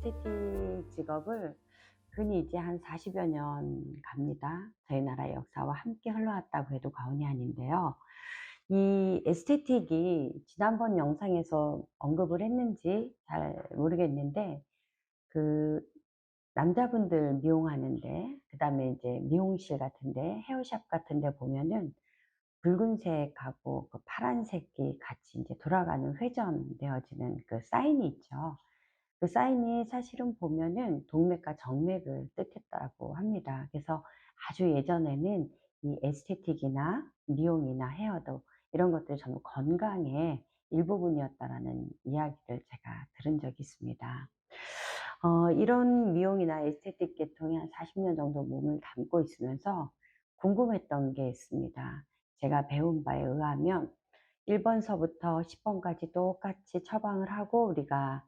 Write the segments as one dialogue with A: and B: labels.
A: 에스테틱 직업을 근히 이제 한 40여 년 갑니다. 저희 나라의 역사와 함께 흘러왔다고 해도 과언이 아닌데요. 이 에스테틱이 지난번 영상에서 언급을 했는지 잘 모르겠는데, 그 남자분들 미용하는데, 그다음에 이제 미용실 같은데, 헤어샵 같은데 보면은 붉은색하고 그 파란색이 같이 이제 돌아가는 회전되어지는 그 사인이 있죠. 그 사인이 사실은 보면은 동맥과 정맥을 뜻했다고 합니다. 그래서 아주 예전에는 이 에스테틱이나 미용이나 헤어도 이런 것들이 전부 건강의 일부분이었다라는 이야기를 제가 들은 적이 있습니다. 이런 미용이나 에스테틱 계통에 한 40년 정도 몸을 담고 있으면서 궁금했던 게 있습니다. 제가 배운 바에 의하면 1번서부터 10번까지 똑같이 처방을 하고 우리가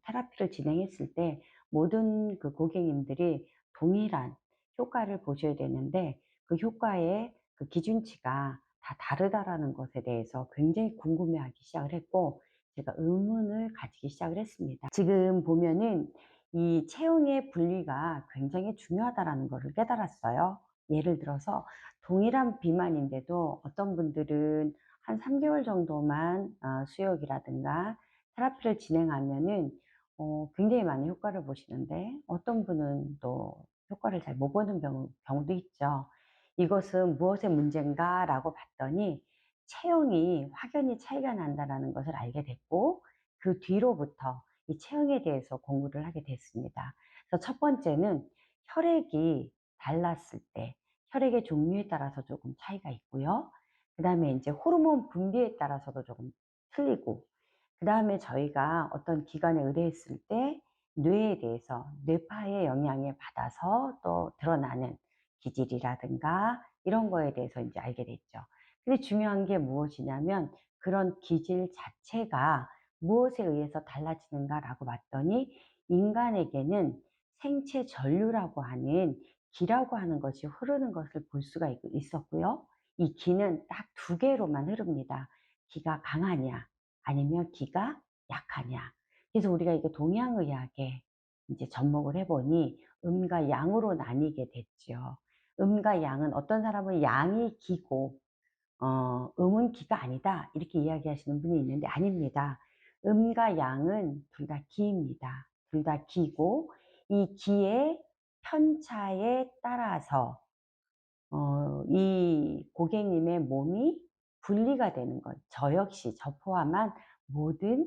A: 테라피를 진행했을 때 모든 그 고객님들이 동일한 효과를 보셔야 되는데, 그 효과의 그 기준치가 다 다르다라는 것에 대해서 굉장히 궁금해하기 시작을 했고, 제가 의문을 가지기 시작을 했습니다. 지금 보면은 이 체형의 분리가 굉장히 중요하다라는 것을 깨달았어요. 예를 들어서 동일한 비만인데도 어떤 분들은 한 3개월 정도만 수욕이라든가 테라피를 진행하면은 굉장히 많은 효과를 보시는데, 어떤 분은 또 효과를 잘 못 보는 경우도 있죠. 이것은 무엇의 문제인가 라고 봤더니 체형이 확연히 차이가 난다라는 것을 알게 됐고, 그 뒤로부터 이 체형에 대해서 공부를 하게 됐습니다. 그래서 첫 번째는 혈액이 달랐을 때 혈액의 종류에 따라서 조금 차이가 있고요. 그 다음에 이제 호르몬 분비에 따라서도 조금 틀리고, 그 다음에 저희가 어떤 기관에 의뢰했을 때 뇌에 대해서 뇌파의 영향을 받아서 또 드러나는 기질이라든가 이런 거에 대해서 이제 알게 됐죠. 근데 중요한 게 무엇이냐면 그런 기질 자체가 무엇에 의해서 달라지는가라고 봤더니, 인간에게는 생체 전류라고 하는 기라고 하는 것이 흐르는 것을 볼 수가 있었고요. 이 기는 딱 두 개로만 흐릅니다. 기가 강하냐 아니면 기가 약하냐. 그래서 우리가 이거 동양의학에 이제 접목을 해보니 음과 양으로 나뉘게 됐죠. 음과 양은, 어떤 사람은 양이 기고 음은 기가 아니다 이렇게 이야기하시는 분이 있는데, 아닙니다. 음과 양은 둘 다 기입니다. 둘 다 기고, 이 기의 편차에 따라서 이 고객님의 몸이 분리가 되는 것, 저 역시, 저 포함한 모든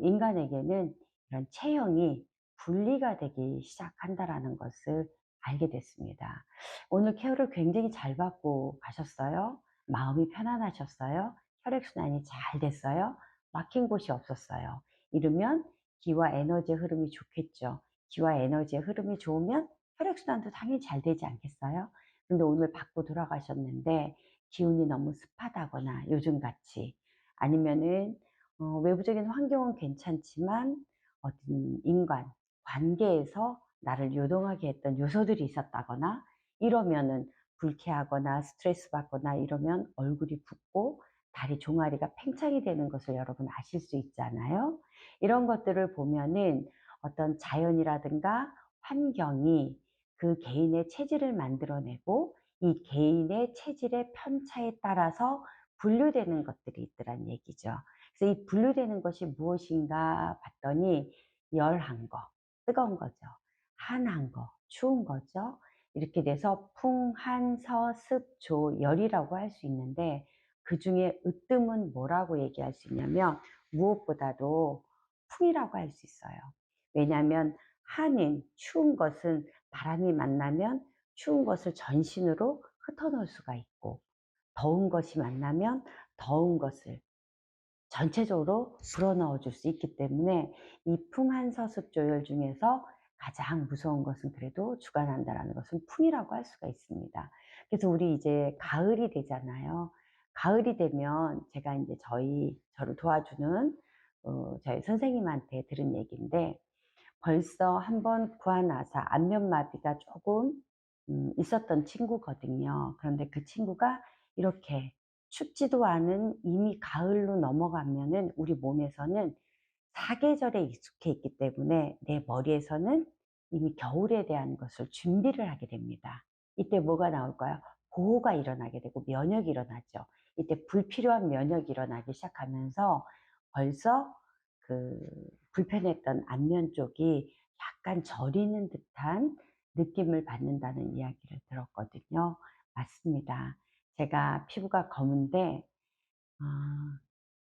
A: 인간에게는 이런 체형이 분리가 되기 시작한다라는 것을 알게 됐습니다. 오늘 케어를 굉장히 잘 받고 가셨어요? 마음이 편안하셨어요? 혈액순환이 잘 됐어요? 막힌 곳이 없었어요. 이러면 기와 에너지의 흐름이 좋겠죠. 기와 에너지의 흐름이 좋으면 혈액순환도 당연히 잘 되지 않겠어요? 근데 오늘 받고 돌아가셨는데 기운이 너무 습하다거나 요즘같이, 아니면은 외부적인 환경은 괜찮지만 어떤 인간 관계에서 나를 요동하게 했던 요소들이 있었다거나 이러면은, 불쾌하거나 스트레스 받거나 이러면 얼굴이 붓고 다리 종아리가 팽창이 되는 것을 여러분 아실 수 있잖아요. 이런 것들을 보면은 어떤 자연이라든가 환경이 그 개인의 체질을 만들어내고, 이 개인의 체질의 편차에 따라서 분류되는 것들이 있더란 얘기죠. 그래서 이 분류되는 것이 무엇인가 봤더니 열한 거, 뜨거운 거죠. 한한 거, 추운 거죠. 이렇게 돼서 풍, 한, 서, 습, 조, 열이라고 할 수 있는데, 그 중에 으뜸은 뭐라고 얘기할 수 있냐면 무엇보다도 풍이라고 할 수 있어요. 왜냐하면 한인, 추운 것은 바람이 만나면 추운 것을 전신으로 흩어놓을 수가 있고, 더운 것이 만나면 더운 것을 전체적으로 불어넣어 줄 수 있기 때문에, 이 풍한서습 조열 중에서 가장 무서운 것은 그래도 주관한다라는 것은 풍이라고 할 수가 있습니다. 그래서 우리 이제 가을이 되잖아요. 가을이 되면 제가 이제 저를 도와주는 저희 선생님한테 들은 얘기인데, 벌써 한번 구아나사 안면마비가 조금 있었던 친구거든요. 그런데 그 친구가 이렇게 춥지도 않은 이미 가을로 넘어가면은 우리 몸에서는 사계절에 익숙해 있기 때문에 내 머리에서는 이미 겨울에 대한 것을 준비를 하게 됩니다. 이때 뭐가 나올까요? 보호가 일어나게 되고 면역이 일어나죠. 이때 불필요한 면역이 일어나기 시작하면서 벌써 그 불편했던 안면 쪽이 약간 저리는 듯한 느낌을 받는다는 이야기를 들었거든요. 맞습니다. 제가 피부가 검은데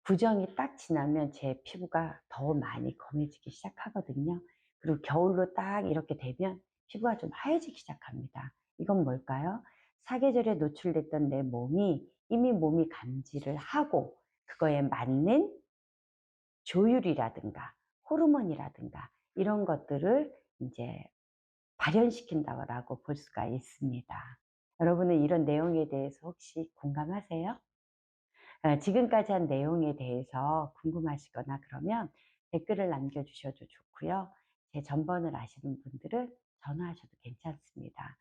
A: 구정이 딱 지나면 제 피부가 더 많이 검해지기 시작하거든요. 그리고 겨울로 딱 이렇게 되면 피부가 좀 하얘지기 시작합니다. 이건 뭘까요? 사계절에 노출됐던 내 몸이 이미 몸이 감지를 하고 그거에 맞는 조율이라든가 호르몬이라든가 이런 것들을 이제 발현시킨다고 볼 수가 있습니다. 여러분은 이런 내용에 대해서 혹시 공감하세요? 지금까지 한 내용에 대해서 궁금하시거나 그러면 댓글을 남겨주셔도 좋고요. 제 전번을 아시는 분들은 전화하셔도 괜찮습니다.